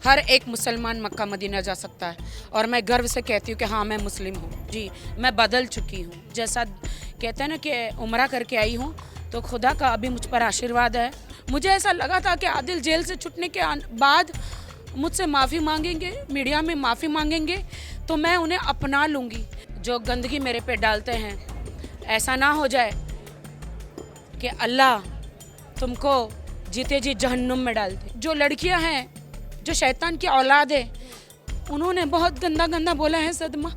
हर एक मुसलमान Mecca Medina जा सकता है और मैं गर्व से कहती हूँ कि हाँ मैं मुस्लिम हूँ। जी, मैं बदल चुकी हूँ। जैसा कहते हैं ना कि उम्रा करके आई हूँ तो खुदा का अभी मुझ पर आशीर्वाद है। मुझे ऐसा लगा था कि आदिल जेल से छूटने के बाद मुझसे माफ़ी मांगेंगे, मीडिया में माफ़ी मांगेंगे तो मैं उन्हें अपना लूँगी। जो गंदगी मेरे पे डालते हैं, ऐसा ना हो जाए कि अल्लाह तुमको जीते जी जहन्नुम में डाल दे। जो लड़कियां हैं जो शैतान की औलाद है, उन्होंने बहुत गंदा गंदा बोला है सदमा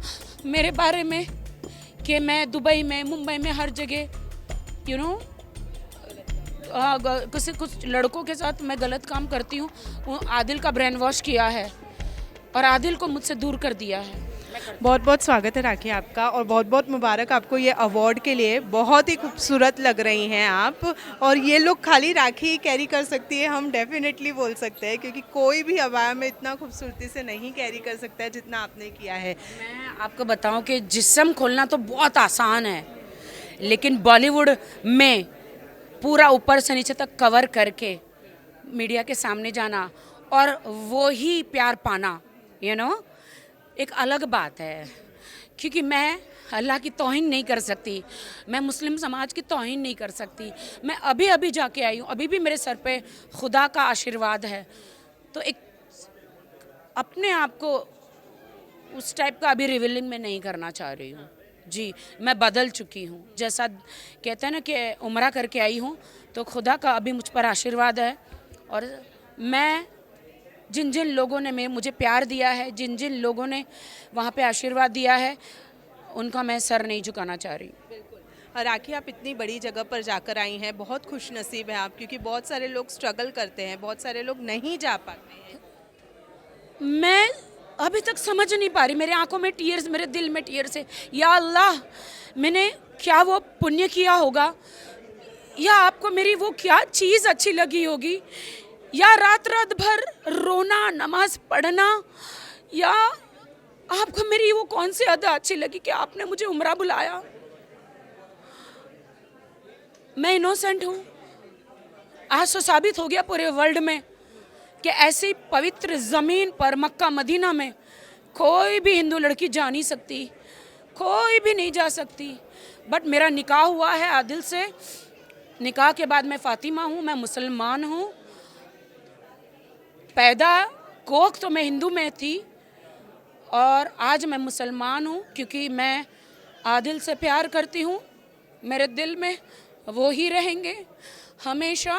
मेरे बारे में कि मैं दुबई में, मुंबई में, हर जगह यू नो कुछ लड़कों के साथ मैं गलत काम करती हूँ। आदिल का ब्रेन वॉश किया है और आदिल को मुझसे दूर कर दिया है। बहुत बहुत स्वागत है राखी आपका और बहुत बहुत मुबारक आपको ये अवार्ड के लिए। बहुत ही खूबसूरत लग रही हैं आप। और ये लोग खाली राखी कैरी कर सकती है, हम डेफिनेटली बोल सकते हैं, क्योंकि कोई भी अबाया में इतना खूबसूरती से नहीं कैरी कर सकता है जितना आपने किया है। मैं आपको बताऊं कि जिस्म खोलना तो बहुत आसान है, लेकिन बॉलीवुड में पूरा ऊपर से नीचे तक कवर करके मीडिया के सामने जाना और वो ही प्यार पाना एक अलग बात है। क्योंकि मैं अल्लाह की तौहीन नहीं कर सकती, मैं मुस्लिम समाज की तौहीन नहीं कर सकती। मैं अभी अभी जाके आई हूँ, अभी भी मेरे सर पे खुदा का आशीर्वाद है। तो एक अपने आप को उस टाइप का अभी रिवीलिंग में नहीं करना चाह रही हूँ। जी, मैं बदल चुकी हूँ। जैसा कहते हैं ना कि उम्रा करके आई हूँ तो खुदा का अभी मुझ पर आशीर्वाद है और मैं जिन जिन लोगों ने मुझे प्यार दिया है, जिन जिन लोगों ने वहाँ पे आशीर्वाद दिया है, उनका मैं सर नहीं झुकाना चाह रही। राखी, आप इतनी बड़ी जगह पर जाकर आई हैं, बहुत खुश नसीब है आप, क्योंकि बहुत सारे लोग स्ट्रगल करते हैं, बहुत सारे लोग नहीं जा पाते हैं। मैं अभी तक समझ नहीं पा रही, मेरे आंखों में टीयर्स, मेरे दिल में टीयर्स है। या अल्लाह, मैंने क्या वो पुण्य किया होगा, या आपको मेरी वो क्या चीज़ अच्छी लगी होगी, या रात रात भर रोना, नमाज पढ़ना, या आपको मेरी वो कौन सी अदा अच्छी लगी कि आपने मुझे उम्रा बुलाया। मैं इनोसेंट हूँ। आज तो साबित हो गया पूरे वर्ल्ड में कि ऐसी पवित्र ज़मीन पर, मक्का मदीना में, कोई भी हिंदू लड़की जा नहीं सकती, कोई भी नहीं जा सकती। बट मेरा निकाह हुआ है आदिल से। निकाह के बाद मैं फ़ातिमा हूँ, मैं मुसलमान हूँ। पैदा कोख तो मैं हिंदू में थी और आज मैं मुसलमान हूँ, क्योंकि मैं आदिल से प्यार करती हूँ। मेरे दिल में वो ही रहेंगे हमेशा।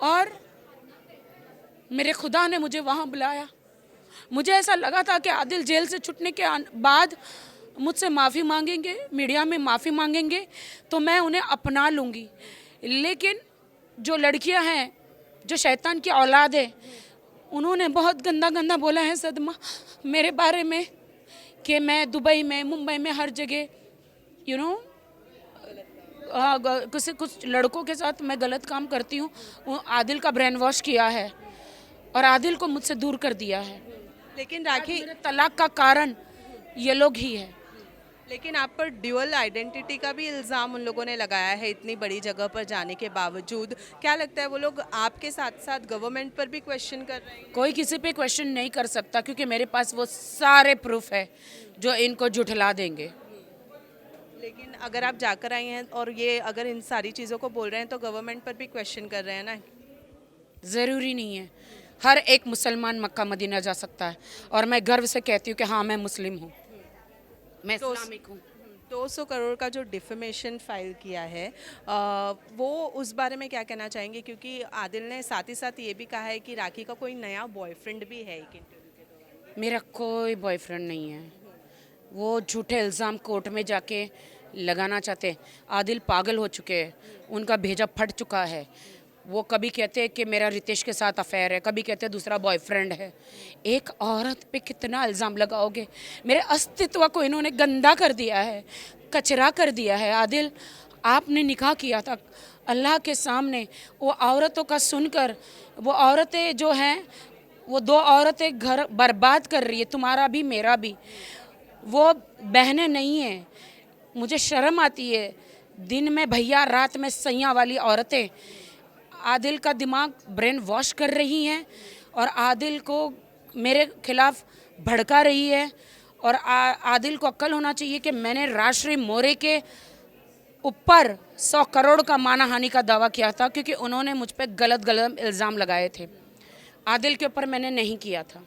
और मेरे खुदा ने मुझे वहाँ बुलाया। मुझे ऐसा लगा था कि आदिल जेल से छूटने के बाद मुझसे माफ़ी मांगेंगे, मीडिया में माफ़ी मांगेंगे तो मैं उन्हें अपना लूँगी। लेकिन जो लड़कियां हैं जो शैतान की औलाद है, उन्होंने बहुत गंदा गंदा बोला है सदमा मेरे बारे में कि मैं दुबई में, मुंबई में, हर जगह कुछ लड़कों के साथ मैं गलत काम करती हूँ। आदिल का ब्रेन वॉश किया है और आदिल को मुझसे दूर कर दिया है। लेकिन राखी, मेरे तलाक का कारण ये लोग ही है। लेकिन आप पर ड्यूअल आइडेंटिटी का भी इल्ज़ाम उन लोगों ने लगाया है इतनी बड़ी जगह पर जाने के बावजूद। क्या लगता है वो लोग आपके साथ साथ गवर्नमेंट पर भी क्वेश्चन कर रहे हैं? कोई किसी पे क्वेश्चन नहीं कर सकता, क्योंकि मेरे पास वो सारे प्रूफ है जो इनको झुठला देंगे। लेकिन अगर आप जाकर आई हैं और ये अगर इन सारी चीज़ों को बोल रहे हैं तो गवर्नमेंट पर भी क्वेश्चन कर रहे हैं ना। ज़रूरी नहीं है, हर एक मुसलमान मक्का मदीना जा सकता है और मैं गर्व से कहती हूँ कि हाँ मैं मुस्लिम हूँ, मैं इस्लामिक हूँ। 200 करोड़ का जो डिफेमेशन फाइल किया है, वो उस बारे में क्या कहना चाहेंगे? क्योंकि आदिल ने साथ ही साथ ये भी कहा है कि राखी का कोई नया बॉयफ्रेंड भी है एक इंटरव्यू के दौरान। मेरा कोई बॉयफ्रेंड नहीं है। वो झूठे इल्ज़ाम कोर्ट में जाके लगाना चाहते हैं। आदिल पागल हो चुके हैं, उनका भेजा फट चुका है। वो कभी कहते हैं कि मेरा रितेश के साथ अफेयर है, कभी कहते हैं दूसरा बॉयफ्रेंड है। एक औरत पे कितना इल्ज़ाम लगाओगे? मेरे अस्तित्व को इन्होंने गंदा कर दिया है, कचरा कर दिया है। आदिल, आपने निकाह किया था अल्लाह के सामने, वो औरतों का सुनकर, वो औरतें जो हैं, वो दो औरतें घर बर्बाद कर रही है, तुम्हारा भी मेरा भी। वो बहनें नहीं हैं। मुझे शर्म आती है, दिन में भैया, रात में सैया वाली औरतें। आदिल का दिमाग ब्रेन वॉश कर रही हैं और आदिल को मेरे खिलाफ भड़का रही है। और आदिल को अक्ल होना चाहिए कि मैंने राजश्री मोरे के ऊपर 100 करोड़ का मानहानि का दावा किया था, क्योंकि उन्होंने मुझ पर गलत गलत इल्ज़ाम लगाए थे। आदिल के ऊपर मैंने नहीं किया था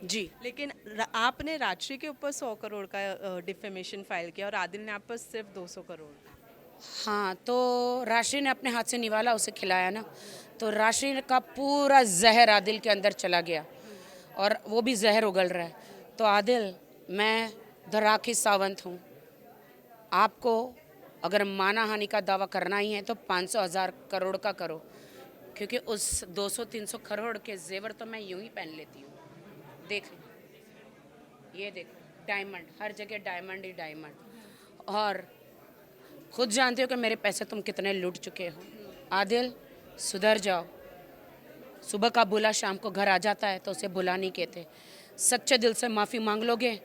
जी। लेकिन आपने राजश्री के ऊपर 100 करोड़ का डिफेमेशन फाइल किया और आदिल ने आप पर सिर्फ 200 करोड़। हाँ, तो राशि ने अपने हाथ से निवाला, उसे खिलाया ना, तो राशि का पूरा जहर आदिल के अंदर चला गया और वो भी जहर उगल रहा है। तो आदिल, मैं धराकी सावंत हूँ। आपको अगर मानहानि का दावा करना ही है तो 500,000 करोड़ का करो, क्योंकि उस 200-300 करोड़ के जेवर तो मैं यूं ही पहन लेती हूँ। देख ये देखो, डायमंड, हर जगह डायमंड ही डायमंड। और खुद जानते हो कि मेरे पैसे तुम कितने लूट चुके हो। आदिल, सुधर जाओ। सुबह का बुला शाम को घर आ जाता है तो उसे बुला नहीं कहते। सच्चे दिल से माफ़ी मांग लोगे,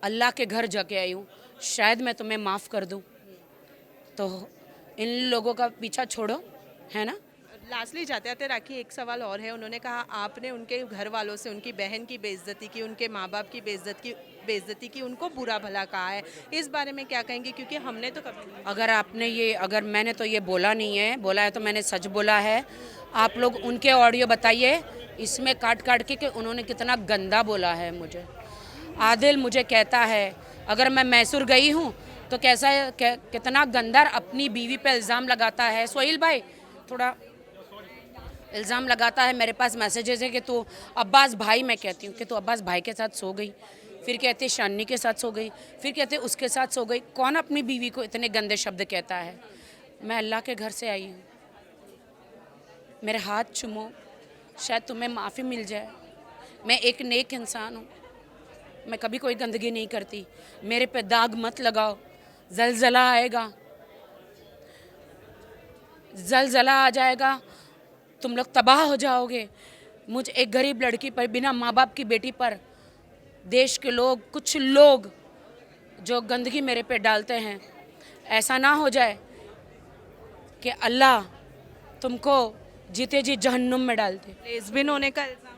अल्लाह के घर जाके आई हूँ, शायद मैं तुम्हें माफ़ कर दूँ। तो इन लोगों का पीछा छोड़ो, है ना। लास्टली जाते जाते राखी, एक सवाल और है। उन्होंने कहा आपने उनके घर वालों से उनकी बहन की बेइज्जती की, उनके माँ बाप की बेइज्जती की, उनको बुरा भला कहा है। इस बारे में क्या कहेंगे, क्योंकि हमने तो कभी नहीं। अगर मैंने तो ये बोला नहीं है, बोला है तो मैंने सच बोला है। आप लोग उनके ऑडियो बताइए इसमें काट काट के कि उन्होंने कितना गंदा बोला है मुझे। आदिल मुझे कहता है अगर मैं मैसूर गई हूँ तो कितना गंदा अपनी बीवी पे इल्ज़ाम लगाता है। सोहेल भाई थोड़ा इल्ज़ाम लगाता है। मेरे पास मैसेजेस है कि तू अब्बास भाई, मैं कहती हूँ कि तू अब्बास भाई के साथ सो गई, फिर कहते शानी के साथ सो गई, फिर कहते उसके साथ सो गई। कौन अपनी बीवी को इतने गंदे शब्द कहता है। मैं अल्लाह के घर से आई हूँ, मेरे हाथ चूमो, शायद तुम्हें माफ़ी मिल जाए। मैं एक नेक इंसान हूँ, मैं कभी कोई गंदगी नहीं करती। मेरे पे दाग मत लगाओ, जलजला आएगा, जलजला आ जाएगा, तुम लोग तबाह हो जाओगे। मुझ एक गरीब लड़की पर, बिना माँ बाप की बेटी पर देश के लोग, कुछ लोग जो गंदगी मेरे पे डालते हैं, ऐसा ना हो जाए कि अल्लाह तुमको जीते जी जहन्नुम में डाल दे। लेस्बियन होने का इल्जाम